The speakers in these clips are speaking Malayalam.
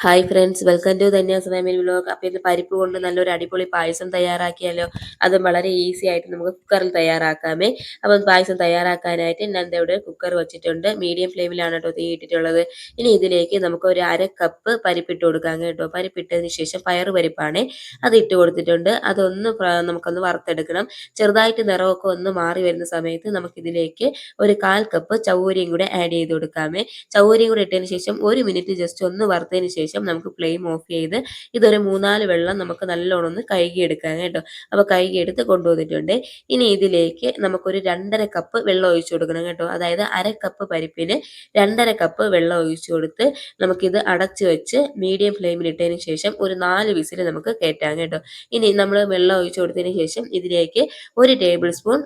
Hi friends, welcome to Dhanya's family vlog. അപ്പോൾ ഇത് പരിപ്പ് കൊണ്ട് നല്ലൊരു അടിപൊളി പായസം തയ്യാറാക്കിയാലോ. അതും വളരെ ഈസി ആയിട്ട് നമുക്ക് കുക്കറിൽ തയ്യാറാക്കാമേ. അപ്പം പായസം തയ്യാറാക്കാനായിട്ട് ഞാൻ ദേ ഇവിടെ കുക്കർ വെച്ചിട്ടുണ്ട്. മീഡിയം ഫ്ലെയിമിലാണ് കേട്ടോ തീ ഇട്ടിട്ടുള്ളത്. ഇനി ഇതിലേക്ക് നമുക്ക് ഒരു അര കപ്പ് പരിപ്പിട്ട് കൊടുക്കാം കേട്ടോ. പരിപ്പിട്ടതിന് ശേഷം പയറ് പരിപ്പാണ് അത് ഇട്ട് കൊടുത്തിട്ടുണ്ട്. അതൊന്ന് നമുക്കൊന്ന് വറുത്തെടുക്കണം. ചെറുതായിട്ട് നിറമൊക്കെ ഒന്ന് മാറി വരുന്ന സമയത്ത് നമുക്കിതിലേക്ക് ഒരു 1/4 കപ്പ് ചൗവരിയും കൂടെ ആഡ് ചെയ്ത് കൊടുക്കാമേ. ചൗവരിയും കൂടെ ഇട്ടതിന് ശേഷം 1 മിനിറ്റ് ജസ്റ്റ് ഒന്ന് വറുത്തതിന് ശേഷം നമുക്ക് ഫ്ലെയിം ഓഫ് ചെയ്ത് ഇതൊരു 3-4 വെള്ളം നമുക്ക് നല്ലോണം ഒന്ന് കഴുകിയെടുക്കാം കേട്ടോ. അപ്പോൾ കഴുകിയെടുത്ത് കൊണ്ടുവന്നിട്ടുണ്ട്. ഇനി ഇതിലേക്ക് നമുക്കൊരു 2.5 കപ്പ് വെള്ളം ഒഴിച്ചു കൊടുക്കണം കേട്ടോ. അതായത് അര കപ്പ് പരിപ്പിന് 2.5 കപ്പ് വെള്ളം ഒഴിച്ചു കൊടുത്ത് നമുക്കിത് അടച്ചു വെച്ച് മീഡിയം ഫ്ലെയിമിൽ ഇട്ടതിന് ശേഷം ഒരു 4 വിസിൽ നമുക്ക് കയറ്റാം കേട്ടോ. ഇനി നമ്മൾ വെള്ളം ഒഴിച്ചു കൊടുത്തതിന് ശേഷം ഇതിലേക്ക് 1 ടേബിൾ സ്പൂൺ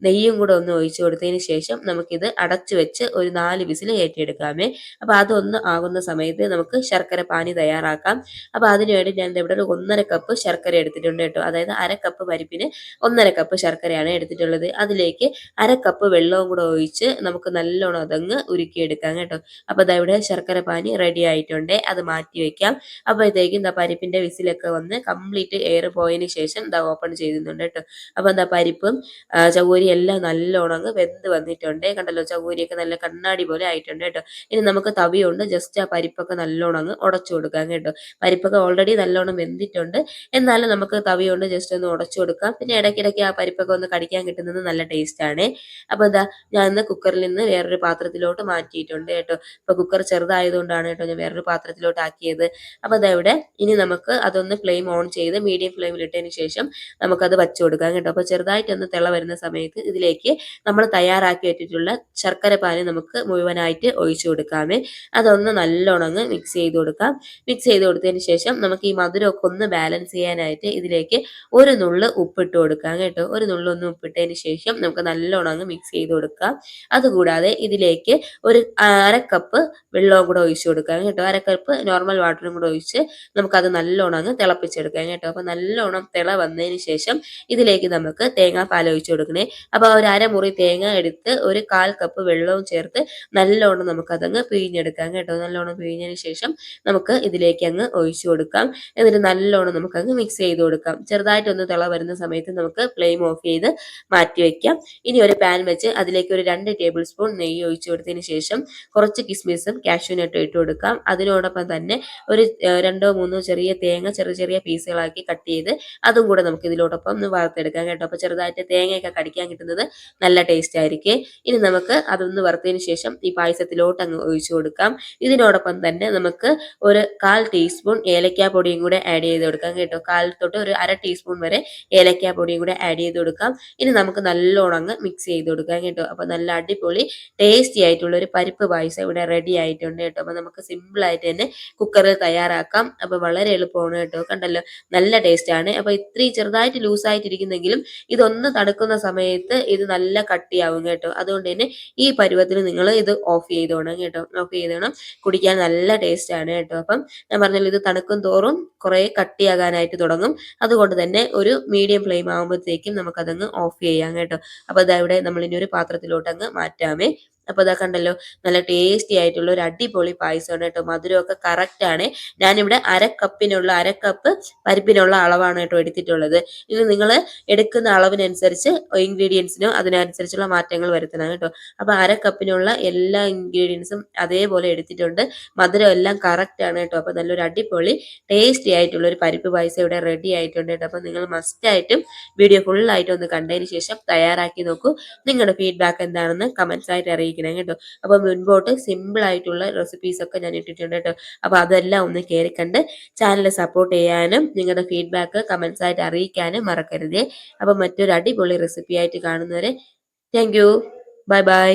നെയ്യും കൂടെ ഒന്ന് ഒഴിച്ചു കൊടുത്തതിന് ശേഷം നമുക്കിത് അടച്ചു വെച്ച് ഒരു 4 വിസിൽ കയറ്റിയെടുക്കാമേ. അപ്പോൾ അതൊന്ന് ആകുന്ന സമയത്ത് നമുക്ക് ശർക്കര പാനി തയ്യാറാക്കാം. അപ്പോൾ അതിനുവേണ്ടി ഞാൻ ഇവിടെ ഒരു 1.5 കപ്പ് ശർക്കര എടുത്തിട്ടുണ്ട് കേട്ടോ. അതായത് അര കപ്പ് പരിപ്പിന് 1.5 കപ്പ് ശർക്കരയാണ് എടുത്തിട്ടുള്ളത്. അതിലേക്ക് അര കപ്പ് വെള്ളവും കൂടെ ഒഴിച്ച് നമുക്ക് നല്ലോണം അതങ്ങ് ഉരുക്കിയെടുക്കാം കേട്ടോ. അപ്പോൾ ദാ ഇവിടെ ശർക്കര പാനി റെഡി ആയിട്ടുണ്ട്. അത് മാറ്റി വെക്കാം. അപ്പോഴത്തേക്കും ദാ പരിപ്പിൻ്റെ വിസിലൊക്കെ വന്ന് കംപ്ലീറ്റ് എയർ പോയതിന് ശേഷം ദാ ഓപ്പൺ ചെയ്യുന്നുണ്ട് കേട്ടോ. അപ്പോൾ ദാ പരിപ്പും ചവ്വരി എല്ലാം നല്ലോണം അങ്ങ് വെന്ത് വന്നിട്ടുണ്ട്. കണ്ടല്ലോ, ചവ്വരിയൊക്കെ നല്ല കണ്ണാടി പോലെ ആയിട്ടുണ്ട് കേട്ടോ. ഇനി നമുക്ക് തവി കൊണ്ട് ജസ്റ്റ് ആ പരിപ്പൊക്കെ നല്ലോണം അങ്ങ് ഉടച്ചു കൊടുക്കാം കേട്ടോ. പരിപ്പൊക്കെ ഓൾറെഡി നല്ലോണം വെന്തിട്ടുണ്ട്. എന്നാലും നമുക്ക് തവി കൊണ്ട് ജസ്റ്റ് ഒന്ന് ഉടച്ചു കൊടുക്കാം. പിന്നെ ഇടയ്ക്കിടയ്ക്ക് ആ പരിപ്പൊക്കെ ഒന്ന് കടിക്കാൻ കിട്ടുന്നത് നല്ല ടേസ്റ്റ് ആണ്. അപ്പോൾ ഇതാ ഞാൻ ഇന്ന് കുക്കറിൽ നിന്ന് വേറൊരു പാത്രത്തിലോട്ട് മാറ്റിയിട്ടുണ്ട് കേട്ടോ. അപ്പോൾ കുക്കർ ചെറുതായതുകൊണ്ടാണ് കേട്ടോ ഞാൻ വേറൊരു പാത്രത്തിലോട്ട് ആക്കിയത്. അപ്പോൾ ഇതാ ഇവിടെ ഇനി നമുക്ക് അതൊന്ന് ഫ്ലെയിം ഓൺ ചെയ്ത് മീഡിയം ഫ്ലെയിമിൽ ഇട്ടതിന് ശേഷം നമുക്കത് വച്ചു കൊടുക്കാം കേട്ടോ. അപ്പോൾ ചെറുതായിട്ടൊന്ന് തിള വരുന്ന സമയത്ത് ഇതിലേക്ക് നമ്മൾ തയ്യാറാക്കി വെച്ചിട്ടുള്ള ശർക്കര പാനി നമുക്ക് മുഴുവനായിട്ട് ഒഴിച്ചു കൊടുക്കാമേ. അതൊന്ന് നല്ലോണം അങ്ങ് മിക്സ് ചെയ്ത് കൊടുക്കാം. മിക്സ് ചെയ്ത് കൊടുത്തതിന് ശേഷം നമുക്ക് ഈ മധുരമൊക്കെ ഒന്ന് ബാലൻസ് ചെയ്യാനായിട്ട് ഇതിലേക്ക് ഒരു നുള്ള് ഉപ്പിട്ട് കൊടുക്കാം കേട്ടോ. ഒരു നുള്ളൊന്ന് ഉപ്പിട്ടതിന് ശേഷം നമുക്ക് നല്ലോണം അങ്ങ് മിക്സ് ചെയ്ത് കൊടുക്കാം. അതുകൂടാതെ ഇതിലേക്ക് ഒരു അര കപ്പ് വെള്ളവും കൂടെ ഒഴിച്ചു കൊടുക്കാം കേട്ടോ. അര കപ്പ് നോർമൽ വാട്ടറും കൂടെ ഒഴിച്ച് നമുക്കത് നല്ലോണം അങ്ങ് തിളപ്പിച്ചെടുക്കാം കേട്ടോ. അപ്പോൾ നല്ലോണം തിള വന്നതിന് ശേഷം ഇതിലേക്ക് നമുക്ക് തേങ്ങാപ്പാൽ ഒഴിച്ചു കൊടുക്കണേ. അപ്പോൾ ഒരു അരമുറി തേങ്ങ എടുത്ത് ഒരു 1/4 കപ്പ് വെള്ളവും ചേർത്ത് നല്ലോണം നമുക്കതങ്ങ് പിഴിഞ്ഞെടുക്കാം കേട്ടോ. നല്ലോണം പിഴിഞ്ഞതിന് ശേഷം നമുക്ക് ഇതിലേക്ക് അങ്ങ് ഒഴിച്ചു കൊടുക്കാം. എന്നിട്ട് നല്ലോണം നമുക്കങ്ങ് മിക്സ് ചെയ്ത് കൊടുക്കാം. ചെറുതായിട്ടൊന്ന് തിള വരുന്ന സമയത്ത് നമുക്ക് ഫ്ലെയിം ഓഫ് ചെയ്ത് മാറ്റി വയ്ക്കാം. ഇനി ഒരു പാൻ വെച്ച് അതിലേക്ക് ഒരു 2 ടേബിൾ സ്പൂൺ നെയ്യ് ഒഴിച്ചു കൊടുത്തതിന് ശേഷം കുറച്ച് കിസ്മിസും കാഷ്യൂനട്ടും ഇട്ട് കൊടുക്കാം. അതിനോടൊപ്പം തന്നെ ഒരു 2-3 ചെറിയ തേങ്ങ ചെറിയ ചെറിയ പീസുകളാക്കി കട്ട് ചെയ്ത് അതും കൂടെ നമുക്ക് ഇതിലോടൊപ്പം ഒന്ന് വറുത്തെടുക്കാം കേട്ടോ. അപ്പോൾ ചെറുതായിട്ട് തേങ്ങയൊക്കെ കടിക്കാൻ കിട്ടുന്നത് നല്ല ടേസ്റ്റ് ആയിരിക്കും. ഇനി നമുക്ക് അതൊന്ന് വറുത്തതിന് ശേഷം ഈ പായസത്തിലോട്ട് അങ്ങ് ഒഴിച്ചു കൊടുക്കാം. ഇതിനോടൊപ്പം തന്നെ നമുക്ക് ഒരു 1/4 ടീസ്പൂൺ ഏലക്കാ പൊടിയും കൂടെ ആഡ് ചെയ്ത് കൊടുക്കാം കേട്ടോ. 1/4 തൊട്ട് ഒരു അര ടീസ്പൂൺ വരെ ഏലക്കാ പൊടിയും കൂടെ ആഡ് ചെയ്ത് കൊടുക്കാം. ഇനി നമുക്ക് നല്ലോണം അങ്ങ് മിക്സ് ചെയ്ത് കൊടുക്കാം കേട്ടോ. അപ്പോൾ നല്ല അടിപൊളി ടേസ്റ്റി ആയിട്ടുള്ള ഒരു പരിപ്പ് പായസം ഇവിടെ റെഡി ആയിട്ടുണ്ട് കേട്ടോ. അപ്പോൾ നമുക്ക് സിമ്പിൾ ആയിട്ട് തന്നെ കുക്കറിൽ തയ്യാറാക്കാം. അപ്പോൾ വളരെ എളുപ്പമാണ് കേട്ടോ. കണ്ടല്ലോ, നല്ല ടേസ്റ്റ് ആണ്. അപ്പോൾ ഇത്രയും ചെറുതായിട്ട് ലൂസായിട്ടിരിക്കുന്നെങ്കിലും ഇതൊന്ന് തണുക്കുന്ന സമയത്ത് ഇത് നല്ല കട്ടിയാവും കേട്ടോ. അതുകൊണ്ട് തന്നെ ഈ പരുവത്തിന് നിങ്ങൾ ഇത് ഓഫ് ചെയ്തോണം കേട്ടോ. ഓഫ് ചെയ്തോണം. കുടിക്കാൻ നല്ല ടേസ്റ്റ് ആണ് കേട്ടോ. അപ്പം ഞാൻ പറഞ്ഞല്ലോ, ഇത് തണുക്കും തോറും കുറേ കട്ടിയാകാനായിട്ട് തുടങ്ങും. അതുകൊണ്ട് തന്നെ ഒരു മീഡിയം ഫ്ലെയിം ആകുമ്പോഴത്തേക്കും നമുക്കതങ്ങ് ഓഫ് ചെയ്യാം കേട്ടോ. അപ്പോൾ അതാ ഇവിടെ നമ്മളിനി ഒരു പാത്രത്തിലോട്ടങ്ങ് മാറ്റാമേ. അപ്പോൾ ഇതാ കണ്ടല്ലോ, നല്ല ടേസ്റ്റി ആയിട്ടുള്ള ഒരു അടിപൊളി പായസമാണ് കേട്ടോ. മധുരമൊക്കെ കറക്റ്റ് ആണ്. ഞാനിവിടെ അര കപ്പ് പരിപ്പിനുള്ള അളവാണ് കേട്ടോ എടുത്തിട്ടുള്ളത്. ഇത് നിങ്ങൾ എടുക്കുന്ന അളവിനനുസരിച്ച് ഇൻഗ്രീഡിയൻസിനും അതിനനുസരിച്ചുള്ള മാറ്റങ്ങൾ വരുത്തണം കേട്ടോ. അപ്പോൾ അര കപ്പിനുള്ള എല്ലാ ഇൻഗ്രീഡിയൻസും അതേപോലെ എടുത്തിട്ടുണ്ട്. മധുരം എല്ലാം കറക്റ്റ് ആണ് കേട്ടോ. അപ്പോൾ നല്ലൊരു അടിപൊളി ടേസ്റ്റി ആയിട്ടുള്ള ഒരു പരിപ്പ് പായസം ഇവിടെ റെഡി ആയിട്ടുണ്ട് കേട്ടോ. അപ്പോൾ നിങ്ങൾ മസ്റ്റായിട്ടും വീഡിയോ ഫുള്ളായിട്ട് ഒന്ന് കണ്ടതിന് ശേഷം തയ്യാറാക്കി നോക്കൂ. നിങ്ങളുടെ ഫീഡ്ബാക്ക് എന്താണെന്ന് കമൻസ് ആയിട്ട് അറിയിക്കണം കേട്ടോ. അപ്പോൾ മുൻപോട്ട് സിമ്പിൾ ആയിട്ടുള്ള റെസിപ്പീസ് ഒക്കെ ഞാൻ ഇട്ടിട്ടുണ്ട് കേട്ടോ. അപ്പോൾ അതെല്ലാം ഒന്ന് കയറി കണ്ട് ചാനൽ സപ്പോർട്ട് ചെയ്യാനും നിങ്ങളുടെ ഫീഡ്ബാക്ക് കമൻസ് ആയിട്ട് അറിയിക്കാനും മറക്കരുതേ. അപ്പോൾ മറ്റൊരു അടിപൊളി റെസിപ്പി ആയിട്ട് കാണുന്നവരെ താങ്ക് യു. Bye bye.